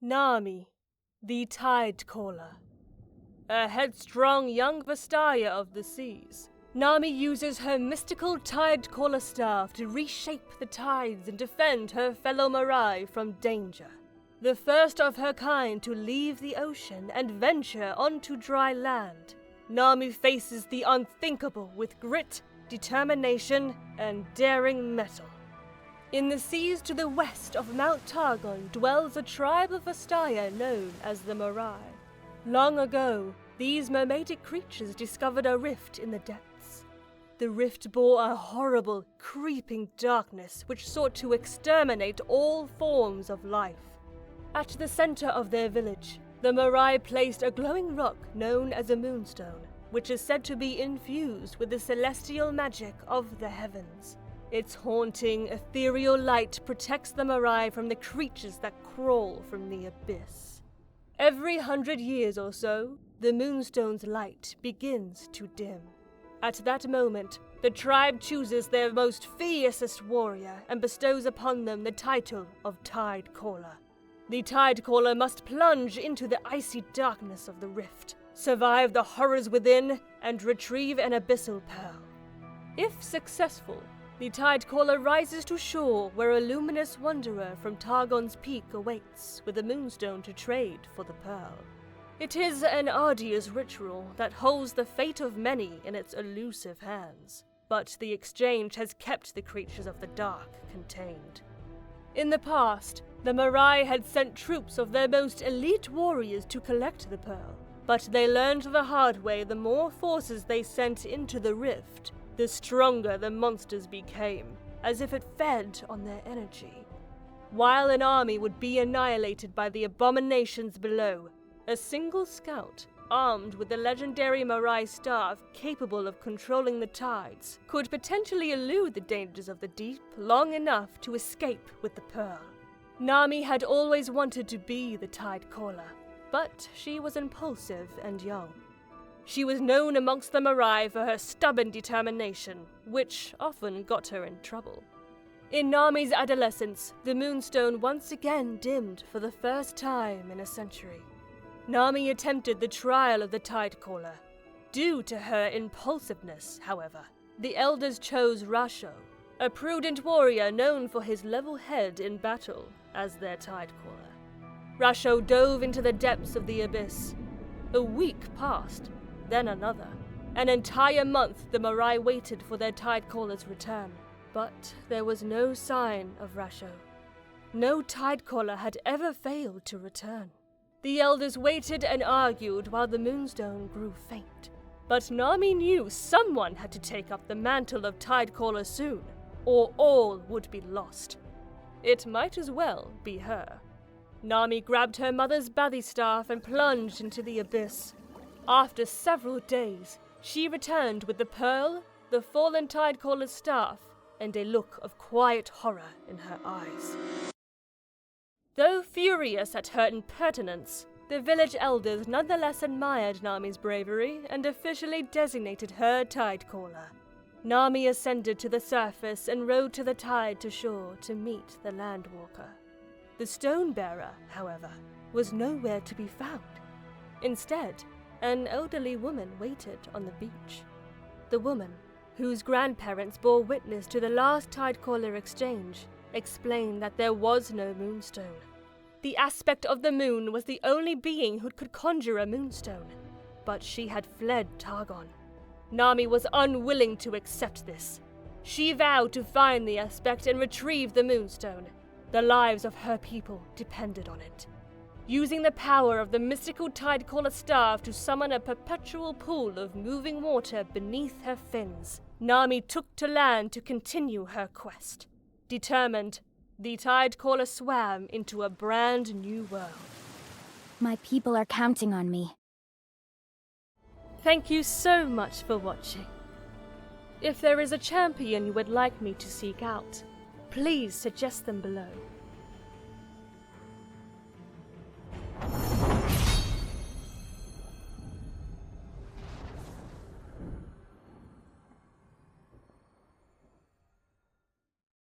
Nami, the Tidecaller. A headstrong young Vastaya of the seas, Nami uses her mystical Tidecaller staff to reshape the tides and defend her fellow Mirai from danger. The first of her kind to leave the ocean and venture onto dry land, Nami faces the unthinkable with grit, determination, and daring mettle. In the seas to the west of Mount Targon dwells a tribe of Vastaya known as the Mirai. Long ago, these mermaidic creatures discovered a rift in the depths. The rift bore a horrible, creeping darkness which sought to exterminate all forms of life. At the center of their village, the Mirai placed a glowing rock known as a moonstone, which is said to be infused with the celestial magic of the heavens. Its haunting, ethereal light protects the Mirai from the creatures that crawl from the abyss. Every 100 years or so, the moonstone's light begins to dim. At that moment, the tribe chooses their most fiercest warrior and bestows upon them the title of Tidecaller. The Tidecaller must plunge into the icy darkness of the rift, survive the horrors within, and retrieve an abyssal pearl. If successful, the Tidecaller rises to shore where a luminous wanderer from Targon's peak awaits with a moonstone to trade for the pearl. It is an arduous ritual that holds the fate of many in its elusive hands, but the exchange has kept the creatures of the dark contained. In the past, the Mirai had sent troops of their most elite warriors to collect the pearl, but they learned the hard way the more forces they sent into the rift, the stronger the monsters became, as if it fed on their energy. While an army would be annihilated by the abominations below, a single scout, armed with the legendary Mirai staff capable of controlling the tides, could potentially elude the dangers of the deep long enough to escape with the pearl. Nami had always wanted to be the Tidecaller, but she was impulsive and young. She was known amongst the Mirai for her stubborn determination, which often got her in trouble. In Nami's adolescence, the moonstone once again dimmed for the first time in a century. Nami attempted the trial of the Tidecaller. Due to her impulsiveness, however, the elders chose Rasho, a prudent warrior known for his level head in battle, as their Tidecaller. Rasho dove into the depths of the abyss. A week passed, then another. An entire month the Mirai waited for their Tidecaller's return, but there was no sign of Rasho. No Tidecaller had ever failed to return. The elders waited and argued while the moonstone grew faint. But Nami knew someone had to take up the mantle of Tidecaller soon, or all would be lost. It might as well be her. Nami grabbed her mother's bathy staff and plunged into the abyss. After several days, she returned with the pearl, the fallen Tidecaller's staff, and a look of quiet horror in her eyes. Though furious at her impertinence, the village elders nonetheless admired Nami's bravery and officially designated her Tidecaller. Nami ascended to the surface and rode to the tide to shore to meet the landwalker. The stone-bearer, however, was nowhere to be found. Instead, an elderly woman waited on the beach. The woman, whose grandparents bore witness to the last Tidecaller exchange, explained that there was no moonstone. The aspect of the moon was the only being who could conjure a moonstone, but she had fled Targon. Nami was unwilling to accept this. She vowed to find the aspect and retrieve the moonstone. The lives of her people depended on it. Using the power of the mystical Tidecaller staff to summon a perpetual pool of moving water beneath her fins, Nami took to land to continue her quest. Determined, the Tidecaller swam into a brand new world. My people are counting on me. Thank you so much for watching. If there is a champion you would like me to seek out, please suggest them below.